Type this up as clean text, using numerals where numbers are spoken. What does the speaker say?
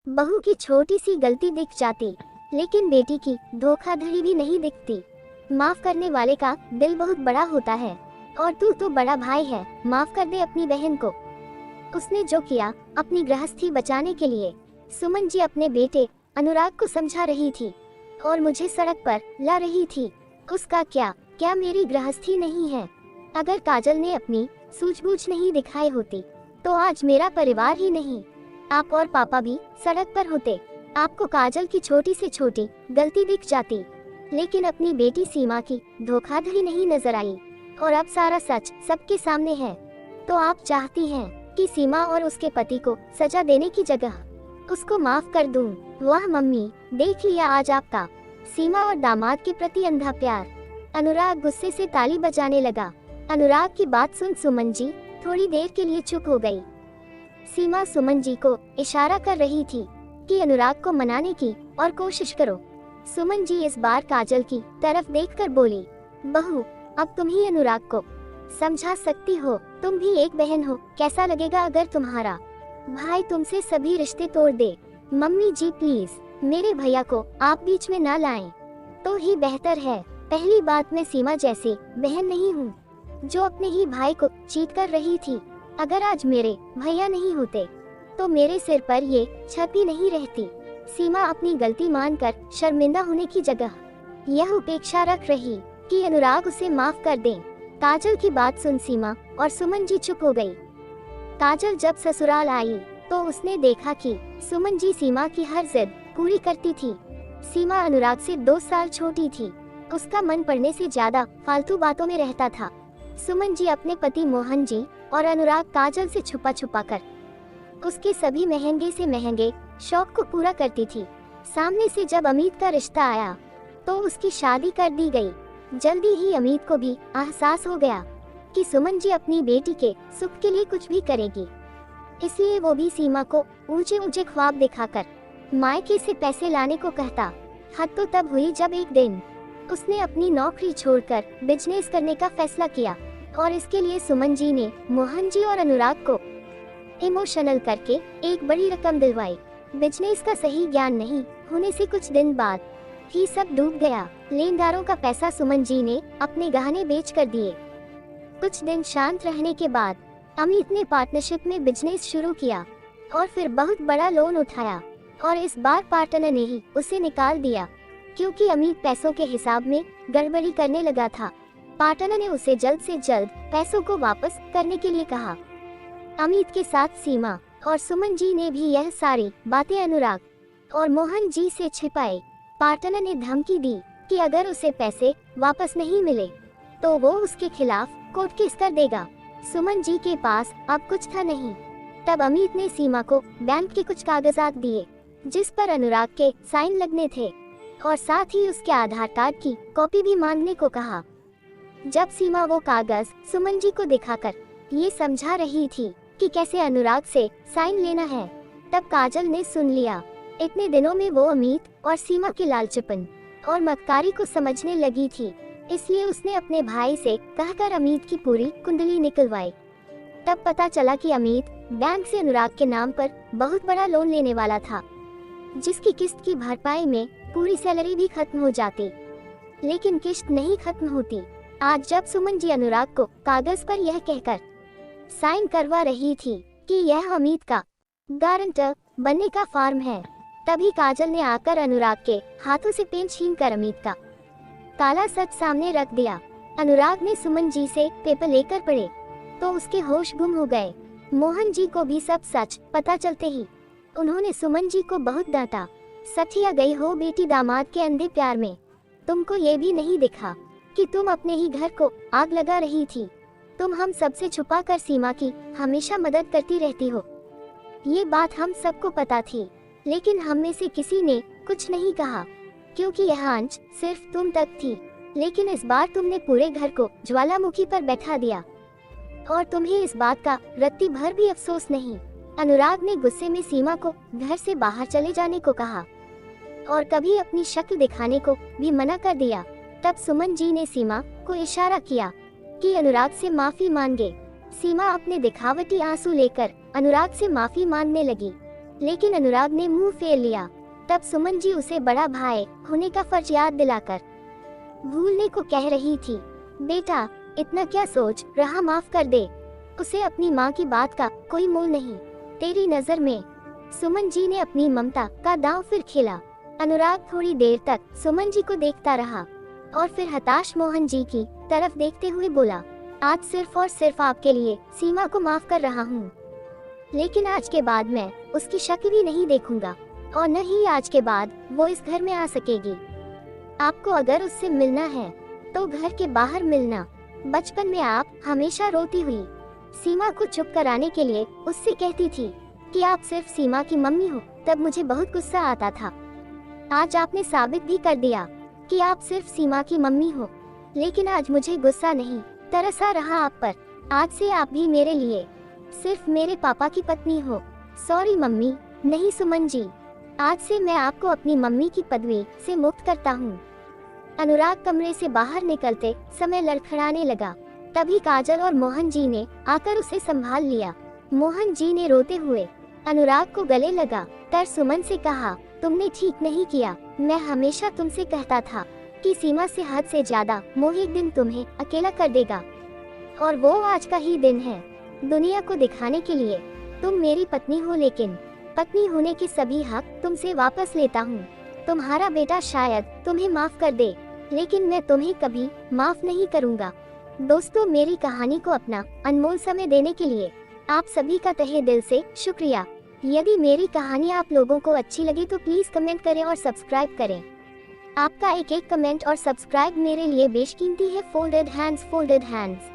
बहू की छोटी सी गलती दिख जाती, लेकिन बेटी की धोखाधड़ी भी नहीं दिखती। माफ करने वाले का दिल बहुत बड़ा होता है, और तू तो बड़ा भाई है, माफ कर दे अपनी बहन को। उसने जो किया अपनी गृहस्थी बचाने के लिए। सुमन जी अपने बेटे अनुराग को समझा रही थी और मुझे सड़क पर ला रही थी। उसका क्या मेरी गृहस्थी नहीं है? अगर काजल ने अपनी सूझबूझ नहीं दिखाई होती तो आज मेरा परिवार ही नहीं, आप और पापा भी सड़क पर होते। आपको काजल की छोटी से छोटी गलती दिख जाती, लेकिन अपनी बेटी सीमा की धोखाधड़ी नहीं नजर आई, और अब सारा सच सबके सामने है। तो आप चाहती हैं कि सीमा और उसके पति को सजा देने की जगह उसको माफ कर दूं। वाह मम्मी, देख लिया आज आपका सीमा और दामाद के प्रति अंधा प्यार। अनुराग गुस्से से ताली बजाने लगा। अनुराग की बात सुन सुमन जी थोड़ी देर के लिए चुप हो गई। सीमा सुमन जी को इशारा कर रही थी कि अनुराग को मनाने की और कोशिश करो। सुमन जी इस बार काजल की तरफ देखकर बोली, बहू अब तुम ही अनुराग को समझा सकती हो, तुम भी एक बहन हो। कैसा लगेगा अगर तुम्हारा भाई तुमसे सभी रिश्ते तोड़ दे? मम्मी जी प्लीज मेरे भैया को आप बीच में ना लाएं, तो ही बेहतर है। पहली बात, मैं सीमा जैसी बहन नहीं हूँ जो अपने ही भाई को चीट कर रही थी। अगर आज मेरे भैया नहीं होते तो मेरे सिर पर ये छत ही नहीं रहती। सीमा अपनी गलती मानकर शर्मिंदा होने की जगह यह उपेक्षा रख रही कि अनुराग उसे माफ कर दें। काजल की बात सुन सीमा और सुमन जी चुप हो गई। काजल जब ससुराल आई तो उसने देखा कि सुमन जी सीमा की हर जिद पूरी करती थी। सीमा अनुराग से 2 साल छोटी थी, उसका मन पढ़ने से ज्यादा फालतू बातों में रहता था। सुमन जी अपने पति मोहन जी और अनुराग काजल से छुपा छुपा कर उसके सभी महंगे से महंगे शौक को पूरा करती थी। सामने से जब अमित का रिश्ता आया तो उसकी शादी कर दी गई। जल्दी ही अमित को भी एहसास हो गया कि सुमन जी अपनी बेटी के सुख के लिए कुछ भी करेगी, इसलिए वो भी सीमा को ऊंचे ऊंचे ख्वाब दिखाकर मायके से पैसे लाने को कहता। हद तो तब हुई जब एक दिन उसने अपनी नौकरी छोड़कर बिजनेस करने का फैसला किया, और इसके लिए सुमन जी ने मोहन जी और अनुराग को इमोशनल करके एक बड़ी रकम दिलवाई। बिजनेस का सही ज्ञान नहीं होने से कुछ दिन बाद ही सब डूब गया। लेनदारों का पैसा सुमन जी ने अपने गहने बेच कर दिए। कुछ दिन शांत रहने के बाद अमित ने पार्टनरशिप में बिजनेस शुरू किया और फिर बहुत बड़ा लोन उठाया, और इस बार पार्टनर ने ही उसे निकाल दिया क्योंकि अमित पैसों के हिसाब में गड़बड़ी करने लगा था। पार्टनर ने उसे जल्द से जल्द पैसों को वापस करने के लिए कहा। अमित के साथ सीमा और सुमन जी ने भी यह सारी बातें अनुराग और मोहन जी से छिपाई। पार्टनर ने धमकी दी कि अगर उसे पैसे वापस नहीं मिले तो वो उसके खिलाफ कोर्ट केस कर देगा। सुमन जी के पास अब कुछ था नहीं। तब अमित ने सीमा को बैंक के कुछ कागजात दिए जिस पर अनुराग के साइन लगने थे, और साथ ही उसके आधार कार्ड की कॉपी भी मांगने को कहा। जब सीमा वो कागज सुमन जी को दिखाकर ये समझा रही थी कि कैसे अनुराग से साइन लेना है, तब काजल ने सुन लिया। इतने दिनों में वो अमित और सीमा के लालचपन और मक्कारी को समझने लगी थी, इसलिए उसने अपने भाई से कहकर अमित की पूरी कुंडली निकलवाई। तब पता चला कि अमित बैंक से अनुराग के नाम पर बहुत बड़ा लोन लेने वाला था, जिसकी किस्त की भरपाई में पूरी सैलरी भी खत्म हो जाती, लेकिन किस्त नहीं खत्म होती। आज जब सुमन जी अनुराग को कागज पर यह कहकर साइन करवा रही थी कि यह अमित का गारंटर बनने का फॉर्म है, तभी काजल ने आकर अनुराग के हाथों से पेन छीन कर अमित का काला सच सामने रख दिया। अनुराग ने सुमन जी से पेपर लेकर पढ़े तो उसके होश गुम हो गए। मोहन जी को भी सब सच पता चलते ही उन्होंने सुमन जी को बहुत डांटा। सठिया गई हो बेटी दामाद के अंधे प्यार में, तुमको ये भी नहीं दिखा कि तुम अपने ही घर को आग लगा रही थी। तुम हम सबसे छुपा कर सीमा की हमेशा मदद करती रहती हो। ये बात हम सबको पता थी, लेकिन हम में से किसी ने कुछ नहीं कहा क्योंकि यह आंच सिर्फ तुम तक थी। लेकिन इस बार तुमने पूरे घर को ज्वालामुखी पर बैठा दिया, और तुम्हें इस बात का रत्ती भर भी अफसोस नहीं। अनुराग ने गुस्से में सीमा को घर से बाहर चले जाने को कहा और कभी अपनी शक्ल दिखाने को भी मना कर दिया। तब सुमन जी ने सीमा को इशारा किया कि अनुराग से माफी मांगे। सीमा अपने दिखावटी आंसू लेकर अनुराग से माफी मांगने लगी। लेकिन अनुराग ने मुंह फेर लिया। तब सुमन जी उसे बड़ा भाई होने का फर्ज याद दिलाकर भूलने को कह रही थी। बेटा, इतना क्या सोच रहा, माफ कर दे उसे, अपनी माँ की बात का कोई मोल नहीं तेरी नजर में। सुमन जी ने अपनी ममता का दांव फिर खेला। अनुराग थोड़ी देर तक सुमन जी को देखता रहा और फिर हताश मोहन जी की तरफ देखते हुए बोला, आज सिर्फ और सिर्फ आपके लिए सीमा को माफ कर रहा हूँ, लेकिन आज के बाद मैं उसकी शक्ल भी नहीं देखूंगा और न ही आज के बाद वो इस घर में आ सकेगी। आपको अगर उससे मिलना है तो घर के बाहर मिलना। बचपन में आप हमेशा रोती हुई सीमा को चुप कराने के लिए उससे कहती थी कि आप सिर्फ सीमा की मम्मी हो, तब मुझे बहुत गुस्सा आता था। आज आपने साबित भी कर दिया कि आप सिर्फ सीमा की मम्मी हो, लेकिन आज मुझे गुस्सा नहीं, तरस आ रहा आप पर। आज से आप भी मेरे लिए सिर्फ मेरे पापा की पत्नी हो। Sorry mummy. नहीं सुमन जी, आज से मैं आपको अपनी मम्मी की पदवी से मुक्त करता हूँ। अनुराग कमरे से बाहर निकलते समय लड़खड़ाने लगा। तभी काजल और मोहन जी ने आकर उसे संभाल लिया। मोहन जी ने रोते हुए अनुराग को गले लगा कर सुमन से कहा, तुमने ठीक नहीं किया। मैं हमेशा तुमसे कहता था कि सीमा से हद से ज्यादा मोह एक दिन तुम्हें अकेला कर देगा, और वो आज का ही दिन है। दुनिया को दिखाने के लिए तुम मेरी पत्नी हो, लेकिन पत्नी होने के सभी हक तुमसे वापस लेता हूँ। तुम्हारा बेटा शायद तुम्हें माफ कर दे, लेकिन मैं तुम्हें कभी माफ नहीं करूँगा। दोस्तों, मेरी कहानी को अपना अनमोल समय देने के लिए आप सभी का तहे दिल से शुक्रिया। यदि मेरी कहानी आप लोगों को अच्छी लगी तो प्लीज कमेंट करें और सब्सक्राइब करें। आपका एक एक कमेंट और सब्सक्राइब मेरे लिए बेशकीमती है। Folded hands.